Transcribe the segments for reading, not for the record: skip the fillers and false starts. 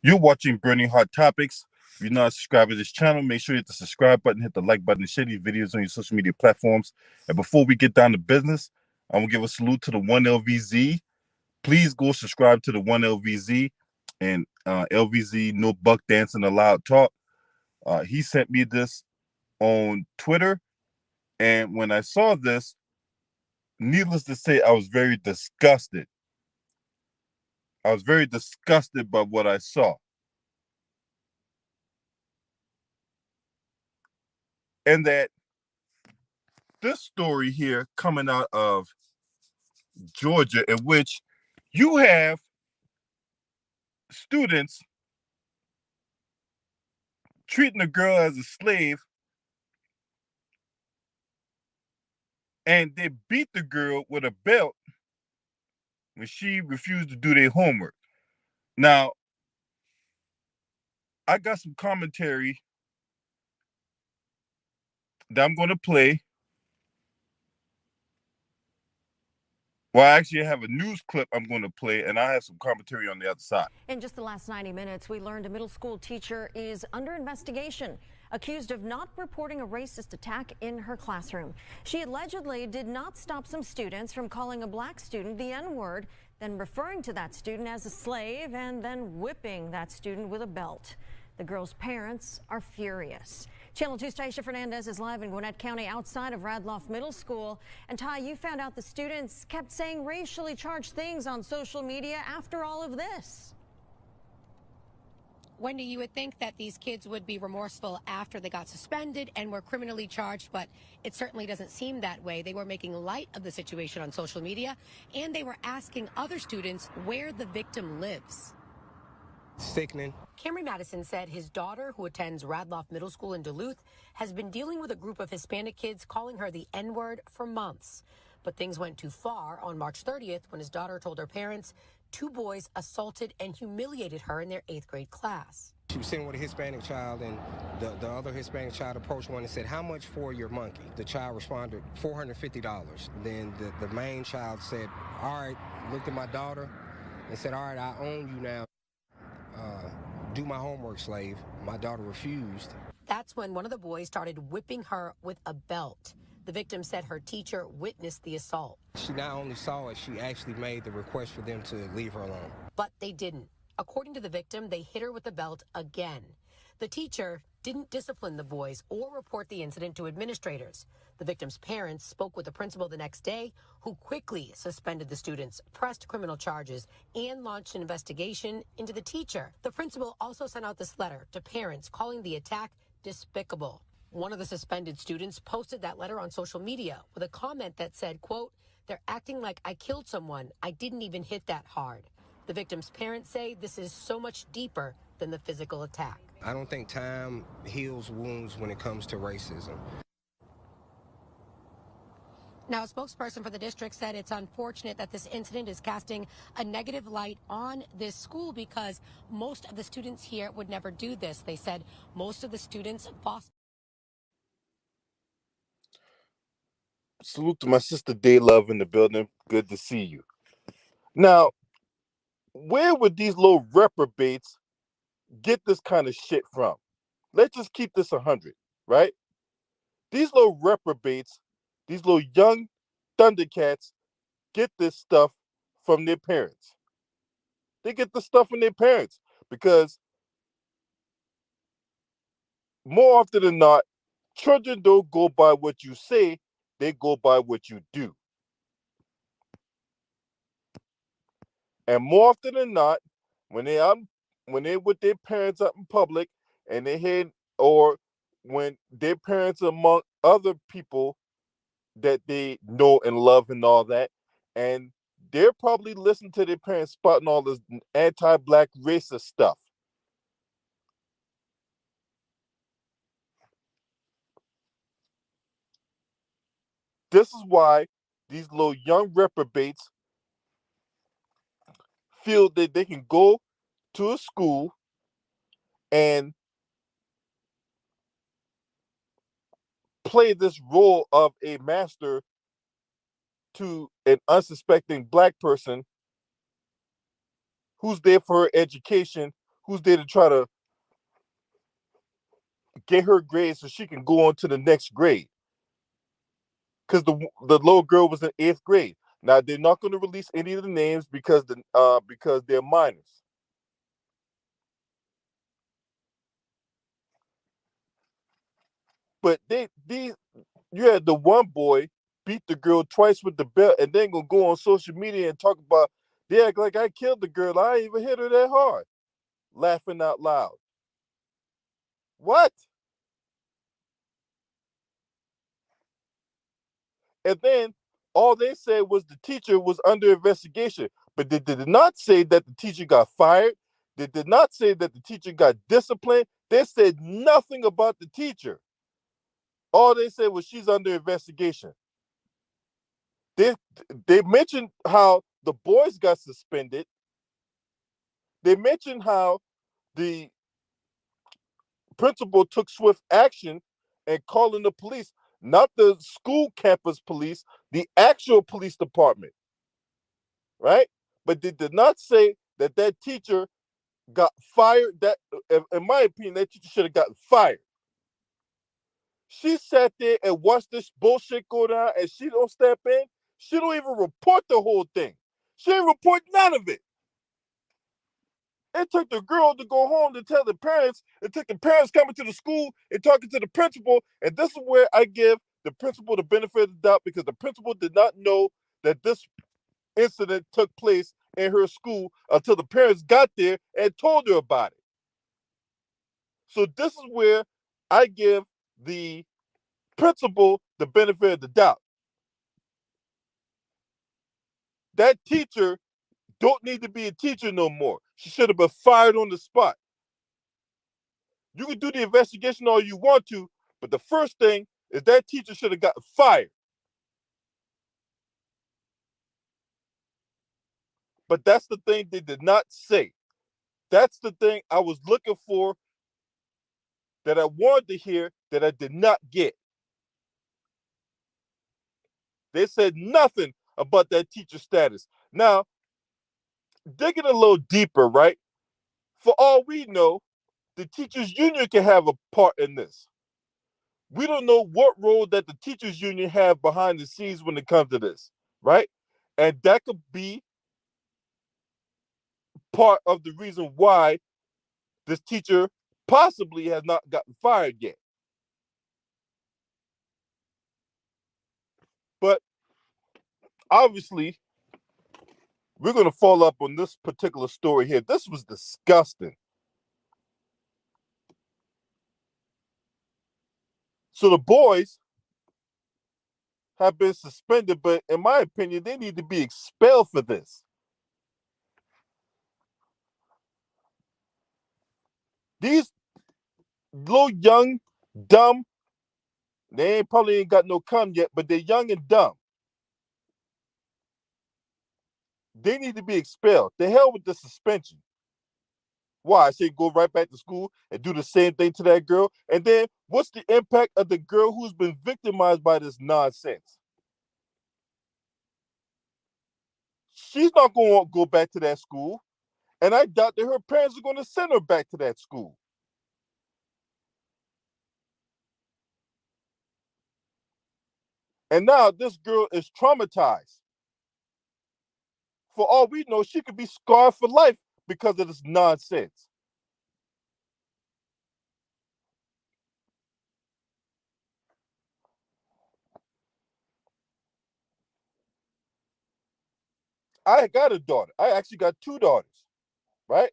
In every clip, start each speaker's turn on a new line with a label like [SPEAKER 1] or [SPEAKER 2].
[SPEAKER 1] You're watching Burning Hot Topics. If you're not subscribed to this channel, make sure you hit the subscribe button, hit the like button, and share these videos on your social media platforms. And before we get down to business, I'm going to give a salute to the 1LVZ. Please go subscribe to the 1LVZ and LVZ No Buck Dancing Allowed Talk. He sent me this on Twitter. And when I saw this, needless to say, I was very disgusted. I was very disgusted by what I saw. And that this story here coming out of Georgia, in which you have students treating a girl as a slave, and they beat the girl with a belt when she refused to do their homework. Now, I got some commentary that I'm going to play. Well, actually, I have a news clip I'm going to play, and I have some commentary on the other side.
[SPEAKER 2] In just the last 90 minutes, we learned a middle school teacher is under investigation, accused of not reporting a racist attack in her classroom. She allegedly did not stop some students from calling a black student the N-word, then referring to that student as a slave, and then whipping that student with a belt. The girl's parents are furious. Channel 2's Taisha Fernandez is live in Gwinnett County outside of Radloff Middle School. And Ty, you found out the students kept saying racially charged things on social media after all of this.
[SPEAKER 3] Wendy, you would think that these kids would be remorseful after they got suspended and were criminally charged, but it certainly doesn't seem that way. They were making light of the situation on social media, and they were asking other students where the victim lives.
[SPEAKER 4] Sickening.
[SPEAKER 3] Camry Madison said his daughter, who attends Radloff Middle School in Duluth, has been dealing with a group of Hispanic kids calling her the N-word for months. But things went too far on March 30th when his daughter told her parents 2 boys assaulted and humiliated her in their 8th grade class.
[SPEAKER 4] She was sitting with a Hispanic child, and the other Hispanic child approached one and said, "How much for your monkey?" The child responded, $450. Then the main child said, "All right," looked at my daughter and said, "All right, I own you now. Do my homework, slave." My daughter refused.
[SPEAKER 3] That's when one of the boys started whipping her with a belt. The victim said her teacher witnessed the assault.
[SPEAKER 4] She not only saw it, she actually made the request for them to leave her alone.
[SPEAKER 3] But they didn't. According to the victim, they hit her with the belt again. The teacher didn't discipline the boys or report the incident to administrators. The victim's parents spoke with the principal the next day, who quickly suspended the students, pressed criminal charges, and launched an investigation into the teacher. The principal also sent out this letter to parents calling the attack despicable. One of the suspended students posted that letter on social media with a comment that said, quote, "They're acting like I killed someone. I didn't even hit that hard." The victim's parents say this is so much deeper than the physical attack.
[SPEAKER 4] I don't think time heals wounds when it comes to racism.
[SPEAKER 3] Now, a spokesperson for the district said it's unfortunate that this incident is casting a negative light on this school because most of the students here would never do this. They said most of the students foster.
[SPEAKER 1] Salute to my sister Day Love in the building. Good to see you. Now, where would these little reprobates get this kind of shit from? Let's just keep this 100, right? These little reprobates, these little young Thundercats get this stuff from their parents. They get the stuff from their parents because more often than not, children don't go by what you say, they go by what you do. And more often than not, when they're with their parents up in public and they hear, or when their parents are among other people that they know and love and all that, and they're probably listening to their parents spouting all this anti-black racist stuff. This is why these little young reprobates feel that they can go to a school and play this role of a master to an unsuspecting black person who's there for her education, who's there to try to get her grade so she can go on to the next grade. Because the little girl was in 8th grade. Now they're not going to release any of the names because they're minors. But you had the one boy beat the girl twice with the belt, and then gonna go on social media and talk about they act like I killed the girl. I ain't even hit her that hard. Laughing out loud. What? And then all they said was the teacher was under investigation, but they did not say that the teacher got fired. They did not say that the teacher got disciplined. They said nothing about the teacher. All they said was she's under investigation. They mentioned how the boys got suspended. They mentioned how the principal took swift action and calling the police, not the school campus police, the actual police department, right? But they did not say that that teacher got fired. That, in my opinion, that teacher should have gotten fired. She sat there and watched this bullshit go down, and she don't step in. She don't even report the whole thing. She didn't report none of it. It took the girl to go home to tell the parents. It took the parents coming to the school and talking to the principal. And this is where I give the principal the benefit of the doubt, because the principal did not know that this incident took place in her school until the parents got there and told her about it. So this is where I give the principal the benefit of the doubt. That teacher don't need to be a teacher no more. She should have been fired on the spot. You can do the investigation all you want to, but the first thing is that teacher should have gotten fired. But that's the thing they did not say. That's the thing I was looking for, that I wanted to hear, that I did not get. They said nothing about that teacher status. Now, digging a little deeper, right? For all we know, the teachers union can have a part in this. We don't know what role that the teachers union have behind the scenes when it comes to this, right? And that could be part of the reason why this teacher possibly has not gotten fired yet. But obviously, we're going to follow up on this particular story here. This was disgusting. So the boys have been suspended, but in my opinion, they need to be expelled for this. These little young, dumb, they probably ain't got no cum yet, but they're young and dumb. They need to be expelled. The hell with the suspension. Why? I say go right back to school and do the same thing to that girl. And then what's the impact of the girl who's been victimized by this nonsense? She's not going to go back to that school. And I doubt that her parents are going to send her back to that school. And now this girl is traumatized. For all we know, she could be scarred for life because of this nonsense. I got a daughter. I actually got 2 daughters, right?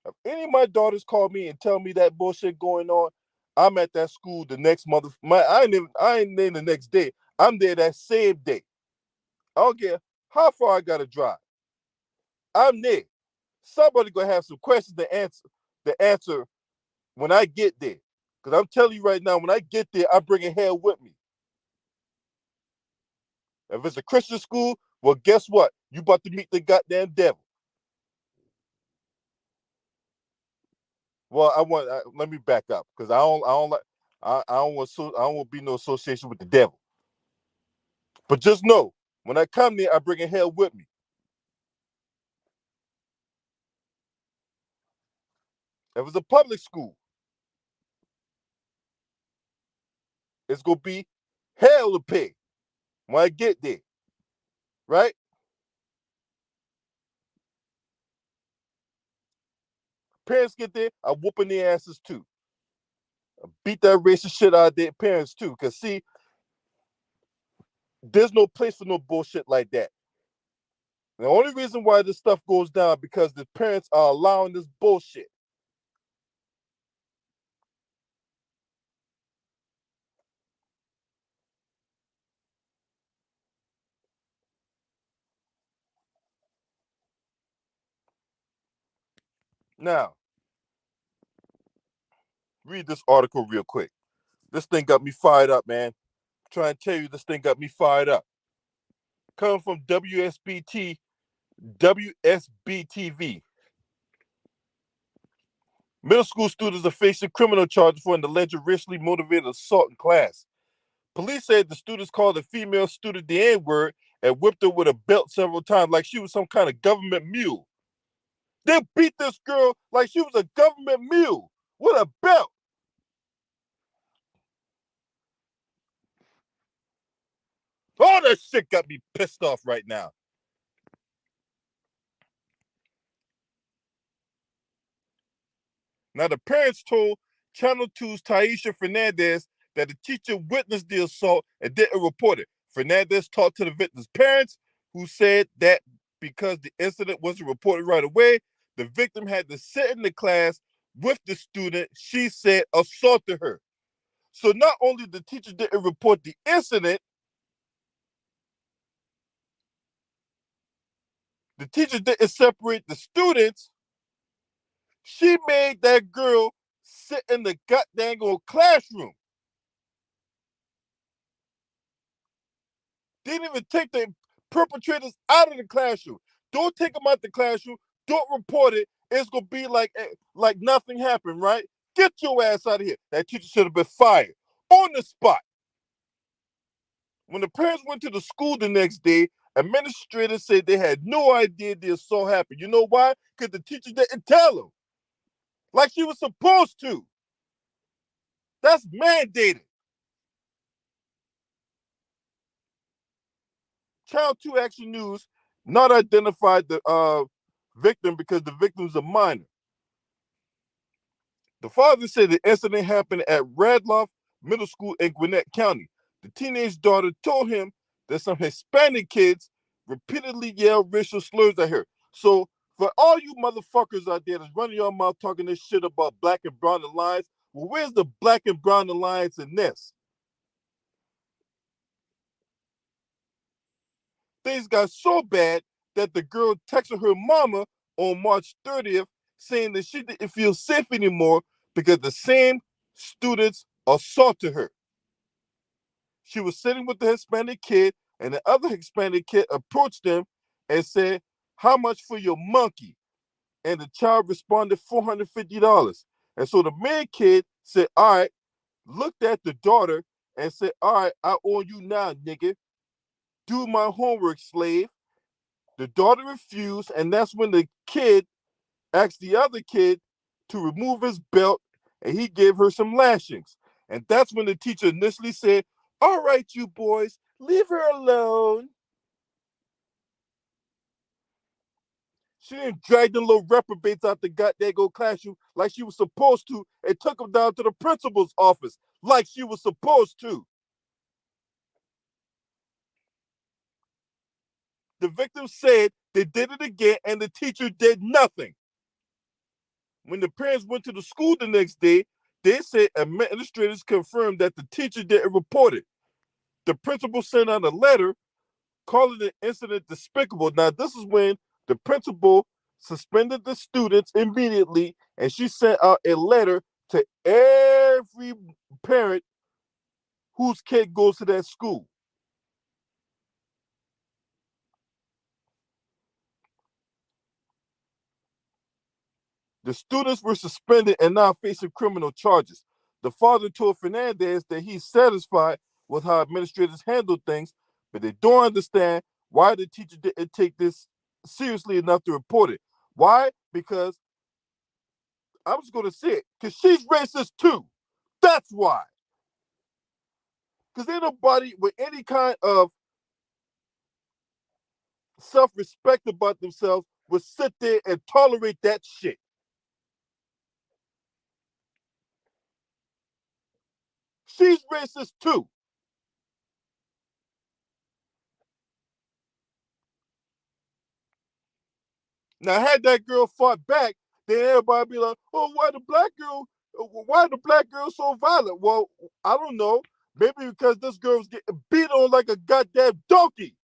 [SPEAKER 1] If any of my daughters call me and tell me that bullshit going on, I'm at that school the next I ain't there the next day. I'm there that same day. I don't care how far I gotta drive. I'm there. Somebody gonna have some questions to answer when I get there. Because I'm telling you right now, when I get there, I'm bringing hell with me. If it's a Christian school, well, guess what? You about to meet the goddamn devil. Well, let me back up, because I don't like, I don't want to be no association with the devil. But just know, when I come there, I bring hell with me. If it's a public school, it's going to be hell to pay when I get there, right? Parents get there, I'm whooping their asses too. I beat that racist shit out of their parents too. Because, see, there's no place for no bullshit like that. The only reason why this stuff goes down because the parents are allowing this bullshit. Now, read this article real quick. This thing got me fired up, man. I'm trying to tell you, this thing got me fired up. Coming from WSBTV. Middle school students are facing criminal charges for an alleged racially motivated assault in class. Police said the students called a female student the N-word and whipped her with a belt several times like she was some kind of government mule. They beat this girl like she was a government mule with a belt. All that shit got me pissed off right now. Now, the parents told Channel 2's Taisha Fernandez that the teacher witnessed the assault and didn't report it. Fernandez talked to the victim's parents, who said that because the incident wasn't reported right away, the victim had to sit in the class with the student she said assaulted her. So not only the teacher didn't report the incident, the teacher didn't separate the students. She made that girl sit in the goddamn classroom. Didn't even take the perpetrators out of the classroom. Don't take them out the classroom. Don't report it. It's gonna be like nothing happened, right? Get your ass out of here. That teacher should have been fired on the spot. When the parents went to the school the next day, administrators said they had no idea the assault happened. You know why? Because the teacher didn't tell them, like she was supposed to. That's mandated. Channel 2 Action News not identified the victim because the victim's a minor. The father said the incident happened at Radloff Middle School in Gwinnett County. The teenage daughter told him that some Hispanic kids repeatedly yelled racial slurs at her. So for all you motherfuckers out there that's running your mouth talking this shit about black and brown alliance, well, where's the black and brown alliance in this? Things got so bad that the girl texted her mama on March 30th saying that she didn't feel safe anymore because the same students assaulted her. She was sitting with the Hispanic kid, and the other Hispanic kid approached them and said, "How much for your monkey?" And the child responded, $450. And so the main kid said, "All right," looked at the daughter and said, "All right, I owe you now, nigga. Do my homework, slave." The daughter refused, and that's when the kid asked the other kid to remove his belt, and he gave her some lashings. And that's when the teacher initially said, "All right, you boys, leave her alone." She didn't drag them little reprobates out the goddamn classroom like she was supposed to and took them down to the principal's office like she was supposed to. The victim said they did it again and the teacher did nothing. When the parents went to the school the next day, they said administrators confirmed that the teacher didn't report it. The principal sent out a letter calling the incident despicable. Now, this is when the principal suspended the students immediately, and she sent out a letter to every parent whose kid goes to that school. The students were suspended and now facing criminal charges. The father told Fernandez that he's satisfied with how administrators handle things, but they don't understand why the teacher didn't take this seriously enough to report it. Why? Because I'm just gonna say it, because she's racist too. That's why. Because ain't nobody with any kind of self-respect about themselves would sit there and tolerate that shit. She's racist too. Now, had that girl fought back, then everybody be like, "Oh, why the black girl so violent?" Well, I don't know. Maybe because this girl was getting beat on like a goddamn donkey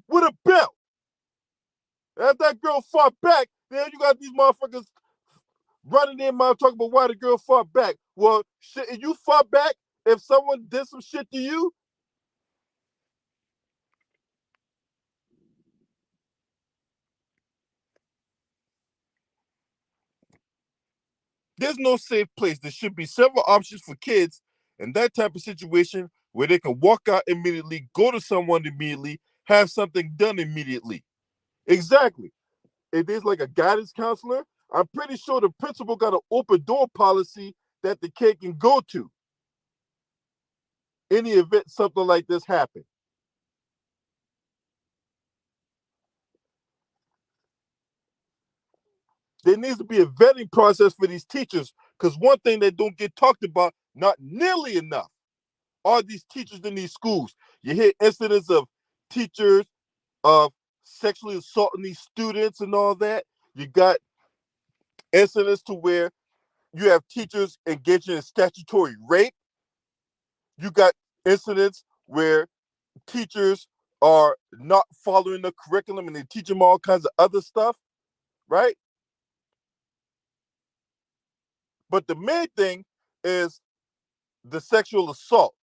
[SPEAKER 1] with a belt. And if that girl fought back, then you got these motherfuckers running their mouth talking about why the girl fought back. Well, shit, if you fought back, if someone did some shit to you, there's no safe place. There should be several options for kids in that type of situation where they can walk out immediately, go to someone immediately, have something done immediately. Exactly. If there's like a guidance counselor, I'm pretty sure the principal got an open door policy that the kid can go to in the event something like this happens. There needs to be a vetting process for these teachers, because one thing that don't get talked about, not nearly enough, are these teachers in these schools. You hear incidents of teachers of sexually assaulting these students and all that. You got incidents to where you have teachers engaging in statutory rape. You got incidents where teachers are not following the curriculum and they teach them all kinds of other stuff, right? But the main thing is the sexual assault,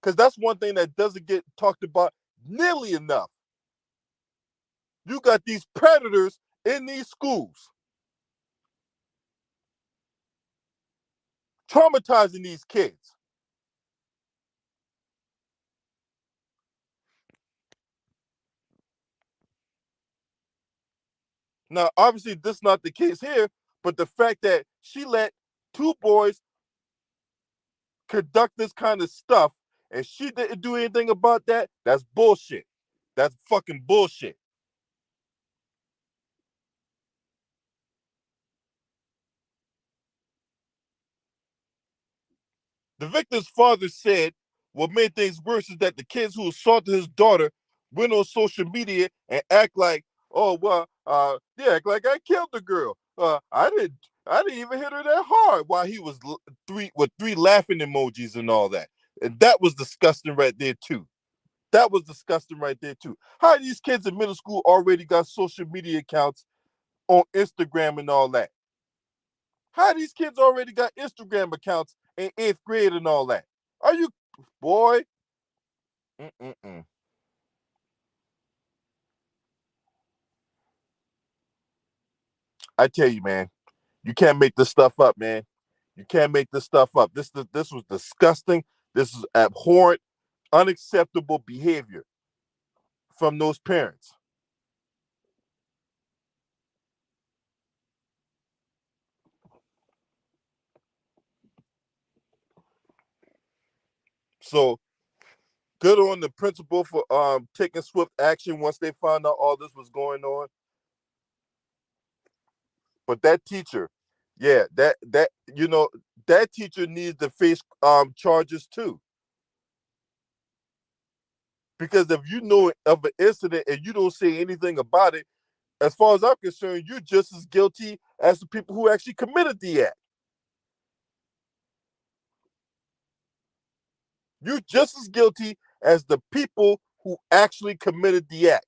[SPEAKER 1] because that's one thing that doesn't get talked about nearly enough. You got these predators in these schools traumatizing these kids. Now, obviously, this is not the case here, but the fact that she let two boys conduct this kind of stuff and she didn't do anything about that, that's bullshit. That's fucking bullshit. The victim's father said what made things worse is that the kids who assaulted his daughter went on social media and act like, oh well, yeah, act like I killed the girl. I didn't even hit her that hard. While he was three laughing emojis and all that, and that was disgusting right there too. That was disgusting right there too. How these kids in middle school already got social media accounts on Instagram and all that? How these kids already got Instagram accounts in 8th grade and all that? Are you, boy? Mm-mm-mm. I tell you, man, you can't make this stuff up, man. You can't make this stuff up. This was disgusting. This is abhorrent, unacceptable behavior from those parents. So good on the principal for taking swift action once they found out all this was going on. But that teacher, yeah, that teacher needs to face charges too. Because if you know of an incident and you don't say anything about it, as far as I'm concerned, you're just as guilty as the people who actually committed the act. You're just as guilty as the people who actually committed the act,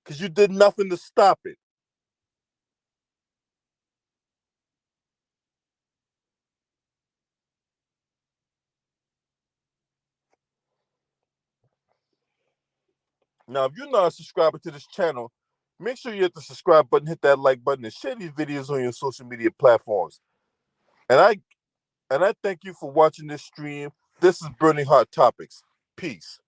[SPEAKER 1] because you did nothing to stop it. Now, if you're not a subscriber to this channel, make sure you hit the subscribe button, hit that like button, and share these videos on your social media platforms. And I thank you for watching this stream. This is Burning Hot Topics. Peace.